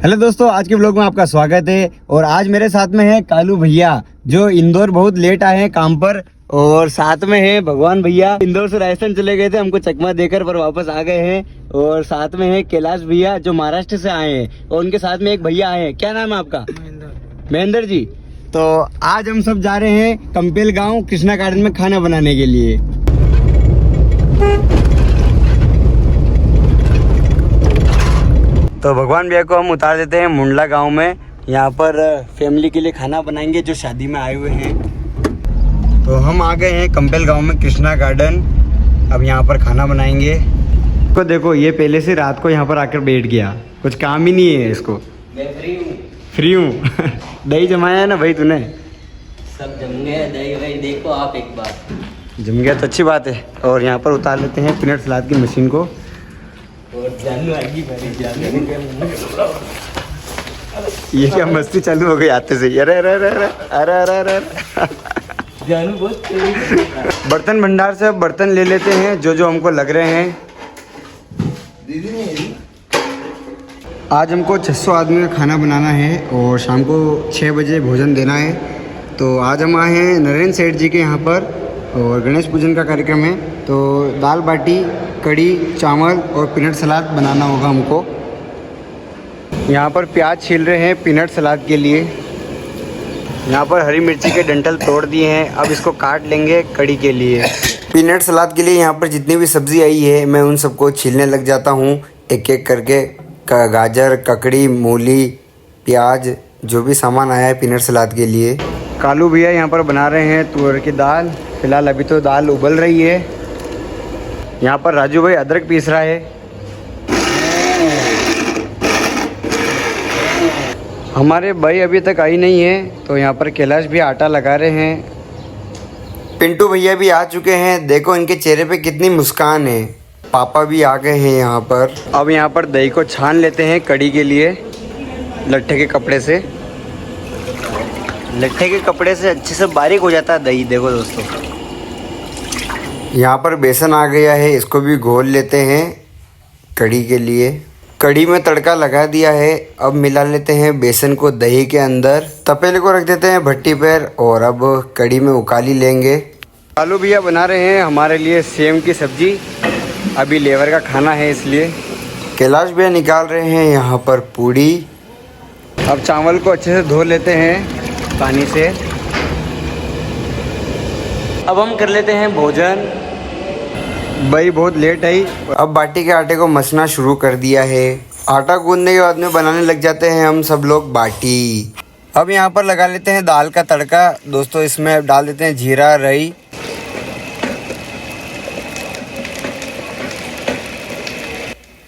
Hello दोस्तों, आज के ब्लॉग में आपका स्वागत है। और आज मेरे साथ में है कालू भैया जो इंदौर बहुत लेट आए हैं काम पर। और साथ में है भगवान भैया, इंदौर से राजस्थान चले गए थे हमको चकमा देकर पर वापस आ गए हैं। और साथ में है कैलाश भैया जो महाराष्ट्र से आए हैं और उनके साथ में एक भैया आए हैं। क्या नाम है आपका? महेंद्र जी। तो आज हम सब जा रहे हैं कंपेल गाँव कृष्णा गार्डन में खाना बनाने के लिए। तो भगवान भैया को हम उतार देते हैं मुंडला गांव में। यहाँ पर फैमिली के लिए खाना बनाएंगे जो शादी में आए हुए हैं। तो हम आ गए हैं कंपेल गांव में कृष्णा गार्डन। अब यहाँ पर खाना बनाएंगे। तो देखो ये पहले से रात को यहाँ पर आकर बैठ गया, कुछ काम ही नहीं है इसको। मैं फ्री हूँ दही जमाया है ना भाई तूने? सब जम गया दही वही, देखो आप एक बार। जम गया तो अच्छी बात है। और यहाँ पर उतार लेते हैं पीनट सलाद की मशीन को। और जानू आएगी भाई, जानू ये क्या मस्ती चालू हो गई आते से। अरे अरे अरे अरे अरे अरे अरे जानू बहुत तेज है। बर्तन भंडार से अब बर्तन ले लेते हैं जो जो हमको लग रहे हैं। आज हमको 600 आदमी का खाना बनाना है और शाम को 6 बजे भोजन देना है। तो आज हम आए हैं नरेंद्र सेठ जी के यहाँ पर और गणेश पूजन का कार्यक्रम है। तो दाल बाटी, कड़ी, चावल और पीनट सलाद बनाना होगा हमको। यहाँ पर प्याज छील रहे हैं पीनट सलाद के लिए। यहाँ पर हरी मिर्ची के डंठल तोड़ दिए हैं, अब इसको काट लेंगे कड़ी के लिए। पीनट सलाद के लिए यहाँ पर जितनी भी सब्ज़ी आई है मैं उन सबको छीलने लग जाता हूँ एक एक करके। गाजर, ककड़ी, मूली, प्याज, जो भी सामान आया है पीनट सलाद के लिए। कालू भैया यहाँ पर बना रहे हैं तुअर की दाल। फिलहाल अभी तो दाल उबल रही है। यहाँ पर राजू भाई अदरक पीस रहा है। हमारे भाई अभी तक आई नहीं है तो यहाँ पर कैलाश भी आटा लगा रहे हैं। पिंटू भैया भी आ चुके हैं, देखो इनके चेहरे पे कितनी मुस्कान है। पापा भी आ गए हैं यहाँ पर। अब यहाँ पर दही को छान लेते हैं कड़ी के लिए लट्ठे के कपड़े से। लट्ठे के कपड़े से अच्छे से बारीक हो जाता है दही। देखो दोस्तों यहाँ पर बेसन आ गया है, इसको भी घोल लेते हैं कड़ी के लिए। कड़ी में तड़का लगा दिया है, अब मिला लेते हैं बेसन को दही के अंदर। तपेले को रख देते हैं भट्टी पर और अब कड़ी में उकाली लेंगे। आलू भैया बना रहे हैं हमारे लिए सेम की सब्जी। अभी लेबर का खाना है इसलिए। कैलाश भैया निकाल रहे हैं यहाँ पर पूड़ी। अब चावल को अच्छे से धो लेते हैं पानी से। अब हम कर लेते हैं भोजन। भाई बहुत लेट आई। अब बाटी के आटे को मसना शुरू कर दिया है। आटा गूंदने के बाद में बनाने लग जाते हैं हम सब लोग बाटी। अब यहाँ पर लगा लेते हैं दाल का तड़का। दोस्तों इसमें डाल देते हैं जीरा, राई।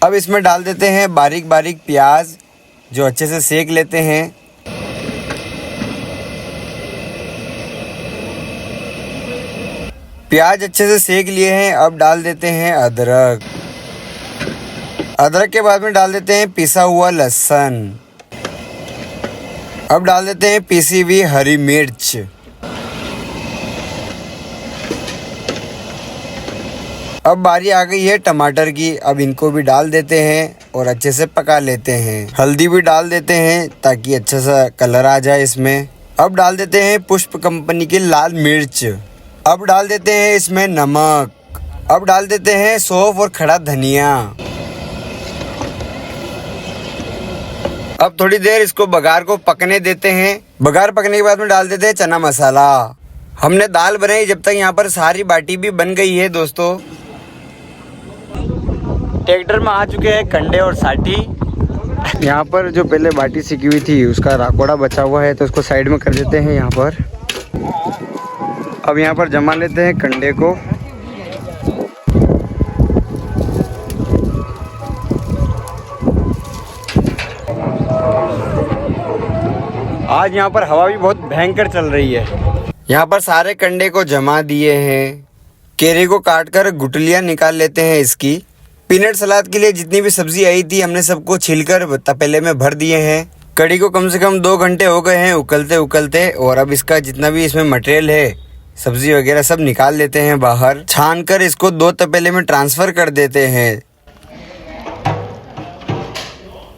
अब इसमें डाल देते हैं बारीक बारीक प्याज जो अच्छे से सेक लेते हैं। प्याज अच्छे से सेक लिए हैं, अब डाल देते हैं अदरक। अदरक के बाद में डाल देते हैं पिसा हुआ लहसुन। अब डाल देते हैं पीसी हुई हरी मिर्च। अब बारी आ गई है टमाटर की, अब इनको भी डाल देते हैं और अच्छे से पका लेते हैं। हल्दी भी डाल देते हैं ताकि अच्छा सा कलर आ जाए इसमें। अब डाल देते हैं पुष्प कंपनी की लाल मिर्च। अब डाल देते हैं इसमें नमक। अब डाल देते हैं सौंफ और खड़ा धनिया। अब थोड़ी देर इसको बघार को पकने देते हैं। बघार पकने के बाद में डाल देते हैं चना मसाला। हमने दाल बनाई जब तक यहाँ पर सारी बाटी भी बन गई है। दोस्तों ट्रैक्टर में आ चुके हैं कंडे और साठी। यहाँ पर जो पहले बाटी सिकी हुई थी उसका राकोड़ा बचा हुआ है तो उसको साइड में कर देते हैं यहाँ पर। अब यहाँ पर जमा लेते हैं कंडे को। आज यहाँ पर हवा भी बहुत भयंकर चल रही है। यहाँ पर सारे कंडे को जमा दिए हैं। केरे को काटकर गुठलियाँ निकाल लेते हैं इसकी। पीनट सलाद के लिए जितनी भी सब्जी आई थी हमने सबको छीलकर तपेले में भर दिए हैं। कड़ी को कम से कम 2 घंटे हो गए हैं उकलते उकलते। और अब इसका जितना भी इसमें मटेरियल है, सब्जी वगैरह सब निकाल लेते हैं बाहर। छानकर इसको 2 तपेले में ट्रांसफ़र कर देते हैं।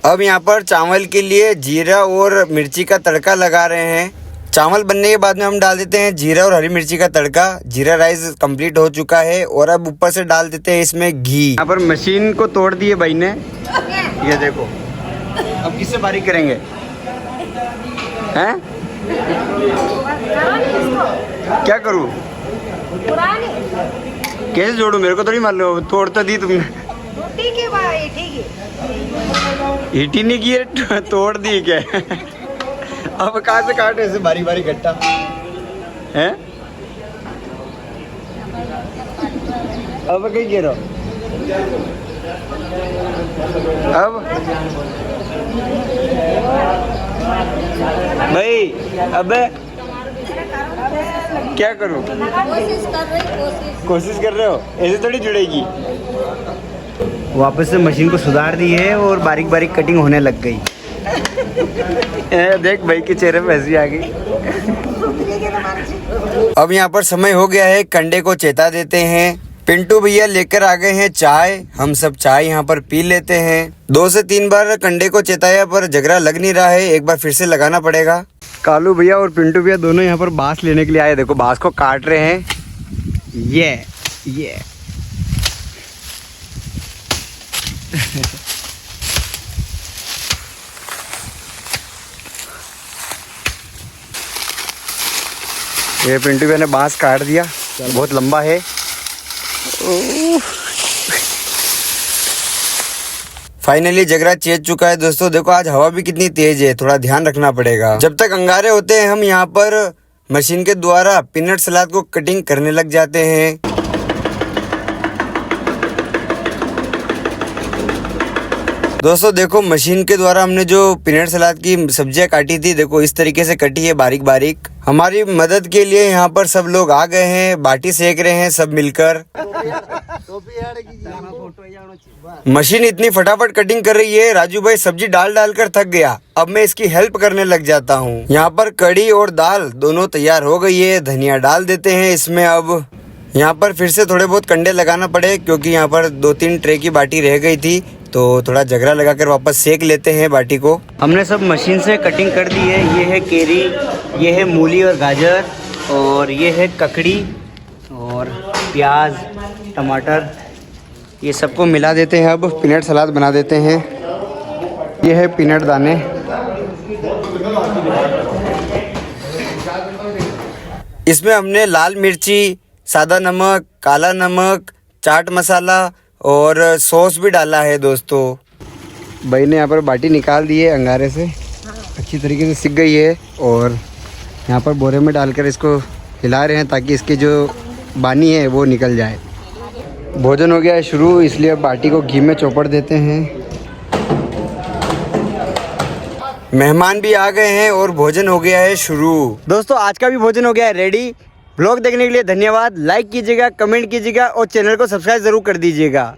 अब यहाँ पर चावल के लिए जीरा और मिर्ची का तड़का लगा रहे हैं। चावल बनने के बाद में हम डाल देते हैं जीरा और हरी मिर्ची का तड़का। जीरा राइस कंप्लीट हो चुका है और अब ऊपर से डाल देते हैं इसमें घी। यहाँ पर मशीन को तोड़ दी है भाई ने, ये देखो। अब किससे बारीक करेंगे हैं? क्या करूँ, कैसे जोड़ू? मेरे को थोड़ी मालूम, तोड़ तो दी तुमने। ठीक है भाई, ठीक है। हिट ही नहीं की है, तोड़ दी क्या? अब कहाँ से काटे ऐसे बारी बारी गट्टा है? अब कहीं गिरो अब भाई, अबे क्या करूं? कोशिश कर रहे हो, ऐसे थोड़ी जुड़ेगी। वापस से मशीन को सुधार दी है और बारीक बारीक कटिंग होने लग गई। देख भाई के चेहरे पे हंसी आ गई। अब यहाँ पर समय हो गया है, कंडे को चेता देते हैं। पिंटू भैया लेकर आ गए हैं चाय। हम सब चाय यहाँ पर पी लेते हैं। 2 से 3 बार कंडे को चेताया पर झगड़ा लग नहीं रहा है, एक बार फिर से लगाना पड़ेगा। कालू भैया और पिंटू भैया दोनों यहाँ पर बांस लेने के लिए आए। देखो बांस को काट रहे हैं। ये ये पिंटू भैया ने बांस काट दिया, बहुत लंबा है। फाइनली जगरा चेत चुका है दोस्तों। देखो आज हवा भी कितनी तेज है, थोड़ा ध्यान रखना पड़ेगा। जब तक अंगारे होते हैं हम यहाँ पर मशीन के द्वारा पीनट सलाद को कटिंग करने लग जाते हैं। दोस्तों देखो मशीन के द्वारा हमने जो पीनट सलाद की सब्जियां काटी थी, देखो इस तरीके से कटी है बारीक बारीक। हमारी मदद के लिए यहाँ पर सब लोग आ गए हैं, बाटी सेक रहे हैं सब मिलकर। मशीन इतनी फटाफट कटिंग कर रही है, राजू भाई सब्जी डाल डाल कर थक गया। अब मैं इसकी हेल्प करने लग जाता हूँ। यहाँ पर कड़ी और दाल दोनों तैयार हो गई है। धनिया डाल देते हैं इसमें। अब यहाँ पर फिर से थोड़े बहुत कंडे लगाना पड़े क्योंकि यहाँ पर 2-3 ट्रे की बाटी रह गई थी, तो थोड़ा जगरा लगाकर वापस सेक लेते हैं बाटी को। हमने सब मशीन से कटिंग कर दी है। ये है केरी, ये है मूली और गाजर, और ये है ककड़ी और प्याज टमाटर, ये सबको मिला देते हैं। अब पीनट सलाद बना देते हैं। ये है पीनट दाने। इसमें हमने लाल मिर्ची, सादा नमक, काला नमक, चाट मसाला और सॉस भी डाला है दोस्तों। भाई ने यहाँ पर बाटी निकाल दी है अंगारे से, अच्छी तरीके से सिक गई है। और यहाँ पर बोरे में डालकर इसको हिला रहे हैं ताकि इसकी जो बानी है वो निकल जाए। भोजन हो गया है शुरू, इसलिए अब बाटी को घी में चौपड़ देते हैं। मेहमान भी आ गए हैं और भोजन हो गया है शुरू। दोस्तों आज का भी भोजन हो गया है रेडी। ब्लॉग देखने के लिए धन्यवाद। लाइक कीजिएगा, कमेंट कीजिएगा और चैनल को सब्सक्राइब जरूर कर दीजिएगा।